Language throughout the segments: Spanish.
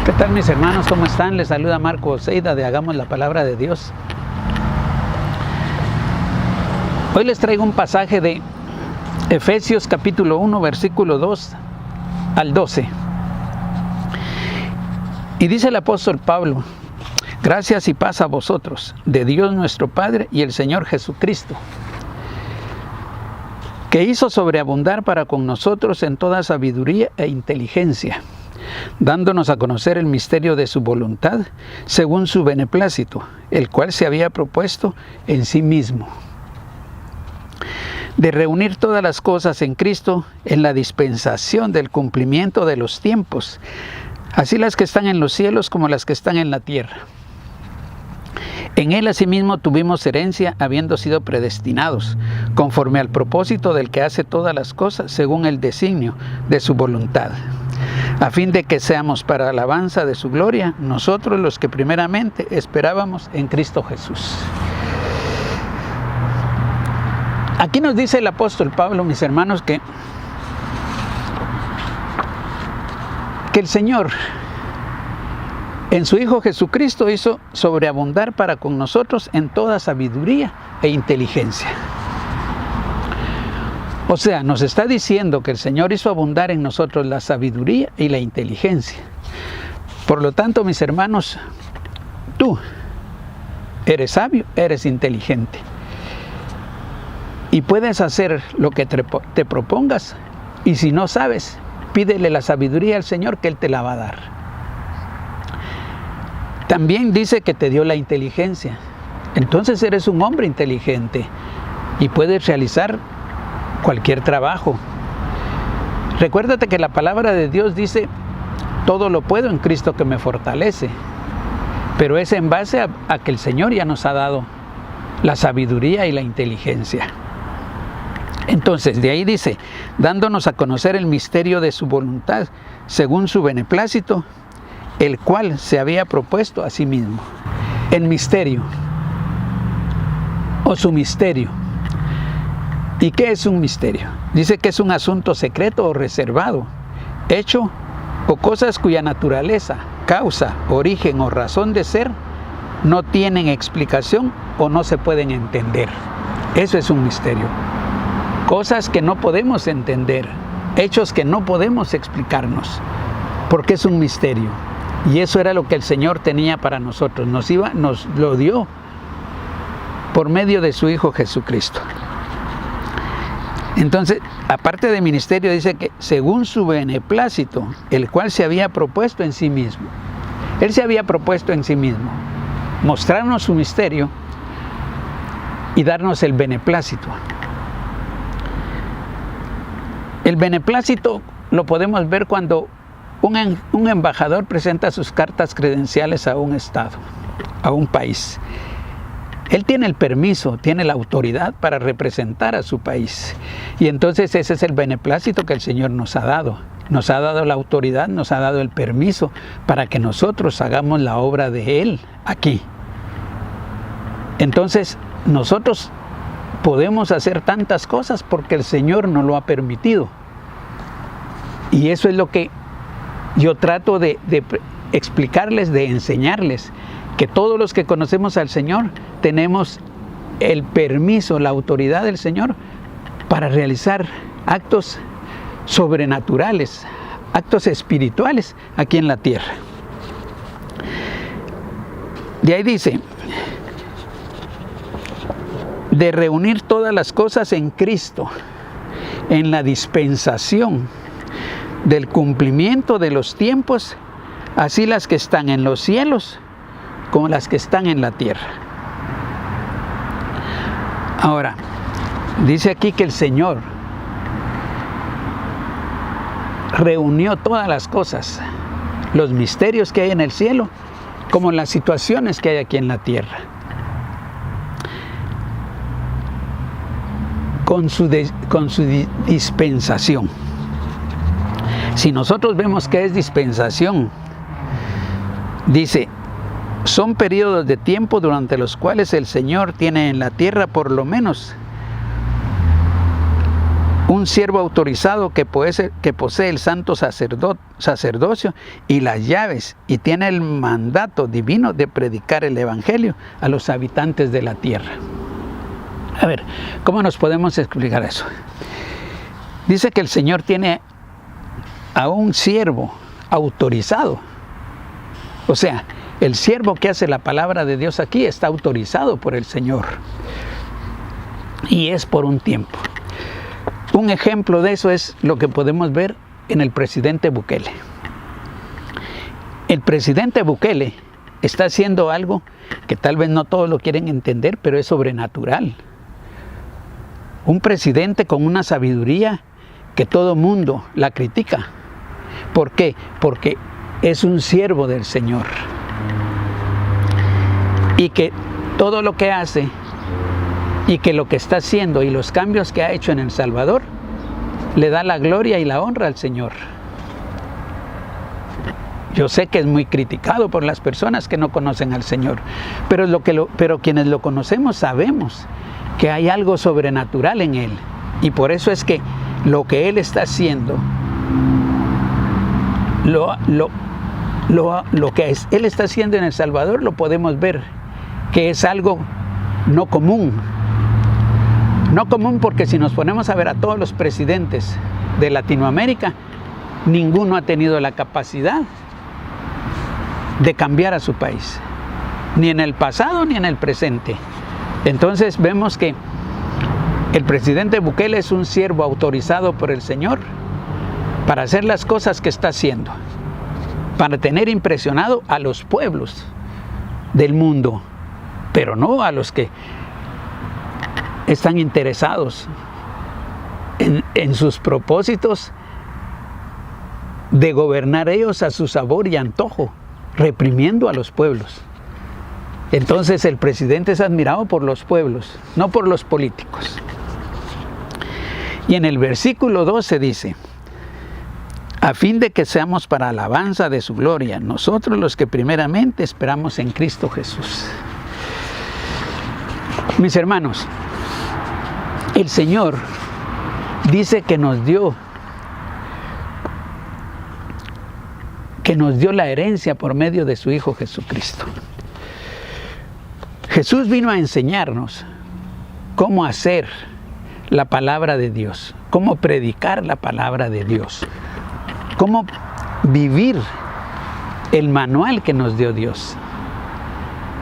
¿Qué tal, mis hermanos? ¿Cómo están? Les saluda Marco Oseida de Hagamos la Palabra de Dios. Hoy les traigo un pasaje de Efesios capítulo 1, versículo 2 al 12. Y dice el apóstol Pablo: gracias y paz a vosotros, de Dios nuestro Padre y el Señor Jesucristo, que hizo sobreabundar para con nosotros en toda sabiduría e inteligencia, dándonos a conocer el misterio de su voluntad, según su beneplácito, el cual se había propuesto en sí mismo, de reunir todas las cosas en Cristo en la dispensación del cumplimiento de los tiempos, así las que están en los cielos como las que están en la tierra. En él asimismo tuvimos herencia, habiendo sido predestinados, conforme al propósito del que hace todas las cosas según el designio de su voluntad, a fin de que seamos para alabanza de su gloria, nosotros los que primeramente esperábamos en Cristo Jesús. Aquí nos dice el apóstol Pablo, mis hermanos, que el Señor en su Hijo Jesucristo hizo sobreabundar para con nosotros en toda sabiduría e inteligencia. O sea, nos está diciendo que el Señor hizo abundar en nosotros la sabiduría y la inteligencia. Por lo tanto, mis hermanos, tú eres sabio, eres inteligente. Y puedes hacer lo que te propongas. Y si no sabes, pídele la sabiduría al Señor, que Él te la va a dar. También dice que te dio la inteligencia. Entonces eres un hombre inteligente y puedes realizar cualquier trabajo. Recuérdate que la palabra de Dios dice: todo lo puedo en Cristo que me fortalece. Pero es en base a que el Señor ya nos ha dado la sabiduría y la inteligencia. Entonces, de ahí dice: dándonos a conocer el misterio de su voluntad, según su beneplácito, el cual se había propuesto a sí mismo. El misterio, o su misterio. ¿Y qué es un misterio? Dice que es un asunto secreto o reservado, hecho o cosas cuya naturaleza, causa, origen o razón de ser no tienen explicación o no se pueden entender. Eso es un misterio. Cosas que no podemos entender, hechos que no podemos explicarnos, porque es un misterio. Y eso era lo que el Señor tenía para nosotros. Nos lo dio por medio de su Hijo Jesucristo. Entonces, aparte de ministerio, dice que según su beneplácito, el cual se había propuesto en sí mismo. Él se había propuesto en sí mismo mostrarnos su misterio y darnos el beneplácito. El beneplácito lo podemos ver cuando un embajador presenta sus cartas credenciales a un estado, a un país. Él tiene el permiso, tiene la autoridad para representar a su país. Y entonces ese es el beneplácito que el Señor nos ha dado. Nos ha dado la autoridad, nos ha dado el permiso para que nosotros hagamos la obra de Él aquí. Entonces nosotros podemos hacer tantas cosas porque el Señor nos lo ha permitido. Y eso es lo que yo trato de explicarles, de enseñarles, que todos los que conocemos al Señor tenemos el permiso, la autoridad del Señor para realizar actos sobrenaturales, actos espirituales aquí en la tierra. De ahí dice: de reunir todas las cosas en Cristo, en la dispensación del cumplimiento de los tiempos, así las que están en los cielos como las que están en la tierra. Ahora, dice aquí que el Señor reunió todas las cosas, los misterios que hay en el cielo, como las situaciones que hay aquí en la tierra, con su dispensación. Si nosotros vemos que es dispensación, dice: son periodos de tiempo durante los cuales el Señor tiene en la tierra por lo menos un un siervo autorizado que posee el santo sacerdocio y las llaves y tiene el mandato divino de predicar el evangelio a los habitantes de la tierra. A ver, ¿cómo nos podemos explicar eso? Dice que el Señor tiene a un siervo autorizado. O sea, el siervo que hace la palabra de Dios aquí está autorizado por el Señor. Y es por un tiempo. Un ejemplo de eso es lo que podemos ver en el presidente Bukele. El presidente Bukele está haciendo algo que tal vez no todos lo quieren entender, pero es sobrenatural. Un presidente con una sabiduría que todo mundo la critica. ¿Por qué? Porque es un siervo del Señor. Y que todo lo que hace y que lo que está haciendo y los cambios que ha hecho en El Salvador le da la gloria y la honra al Señor. Yo sé que es muy criticado por las personas que no conocen al Señor, pero quienes lo conocemos sabemos que hay algo sobrenatural en Él. Y por eso es que lo que Él está haciendo, lo que Él está haciendo en El Salvador, lo podemos ver, que es algo no común. No común porque si nos ponemos a ver a todos los presidentes de Latinoamérica, ninguno ha tenido la capacidad de cambiar a su país, ni en el pasado ni en el presente. Entonces vemos que el presidente Bukele es un siervo autorizado por el Señor para hacer las cosas que está haciendo, para tener impresionado a los pueblos del mundo, pero no a los que están interesados en sus propósitos de gobernar ellos a su sabor y antojo, reprimiendo a los pueblos. Entonces el presidente es admirado por los pueblos, no por los políticos. Y en el versículo 12 dice: a fin de que seamos para alabanza de su gloria, nosotros los que primeramente esperamos en Cristo Jesús. Mis hermanos, el Señor dice que nos dio la herencia por medio de su Hijo Jesucristo. Jesús vino a enseñarnos cómo hacer la palabra de Dios, cómo predicar la palabra de Dios, cómo vivir el manual que nos dio Dios.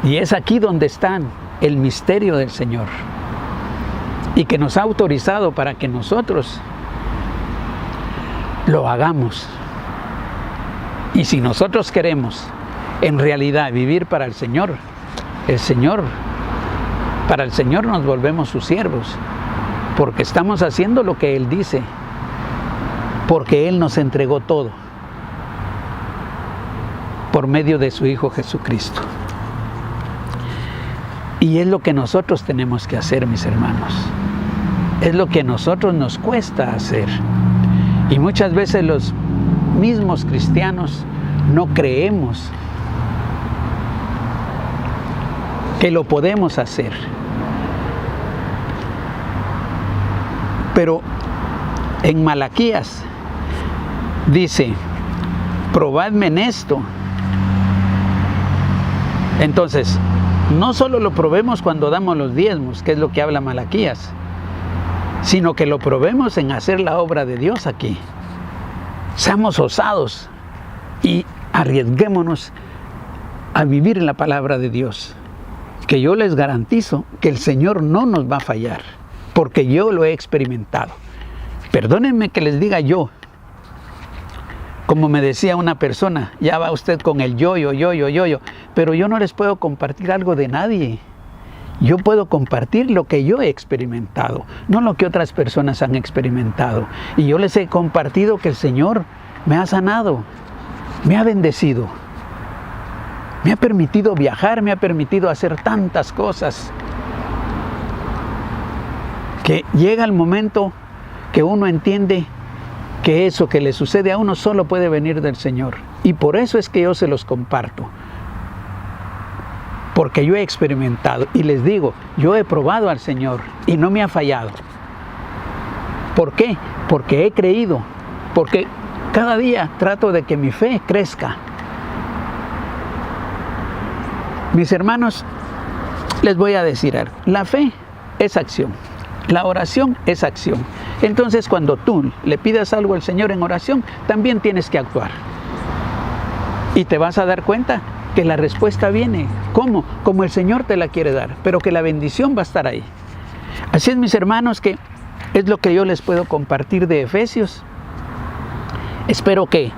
Y es aquí donde está el misterio del Señor, y que nos ha autorizado para que nosotros lo hagamos. Y si nosotros queremos en realidad vivir para el Señor, para el Señor nos volvemos sus siervos, porque estamos haciendo lo que Él dice, porque Él nos entregó todo por medio de su Hijo Jesucristo. Y es lo que nosotros tenemos que hacer, mis hermanos. Es lo que a nosotros nos cuesta hacer. Y muchas veces los mismos cristianos no creemos que lo podemos hacer. Pero en Malaquías dice: probadme en esto. Entonces, no solo lo probemos cuando damos los diezmos, que es lo que habla Malaquías, sino que lo probemos en hacer la obra de Dios aquí. Seamos osados y arriesguémonos a vivir en la palabra de Dios, que yo les garantizo que el Señor no nos va a fallar, porque yo lo he experimentado. Perdónenme que les diga yo, como me decía una persona: ya va usted con el yo, pero yo no les puedo compartir algo de nadie. Yo puedo compartir lo que yo he experimentado, no lo que otras personas han experimentado. Y yo les he compartido que el Señor me ha sanado, me ha bendecido, me ha permitido viajar, me ha permitido hacer tantas cosas, que llega el momento que uno entiende que eso que le sucede a uno solo puede venir del Señor. Y por eso es que yo se los comparto. Porque yo he experimentado y les digo, yo he probado al Señor y no me ha fallado. ¿Por qué? Porque he creído, porque cada día trato de que mi fe crezca. Mis hermanos, les voy a decir algo. La fe es acción. La oración es acción. Entonces, cuando tú le pidas algo al Señor en oración, también tienes que actuar. Y te vas a dar cuenta que la respuesta viene. ¿Cómo? Como el Señor te la quiere dar, pero que la bendición va a estar ahí. Así es, mis hermanos, que es lo que yo les puedo compartir de Efesios. Espero que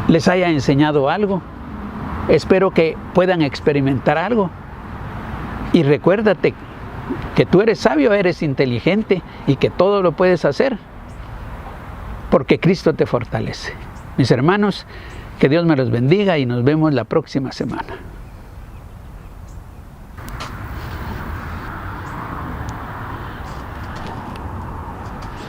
les haya enseñado algo. Espero que puedan experimentar algo. Y recuérdate que tú eres sabio, eres inteligente y que todo lo puedes hacer porque Cristo te fortalece. Mis hermanos, que Dios me los bendiga y nos vemos la próxima semana.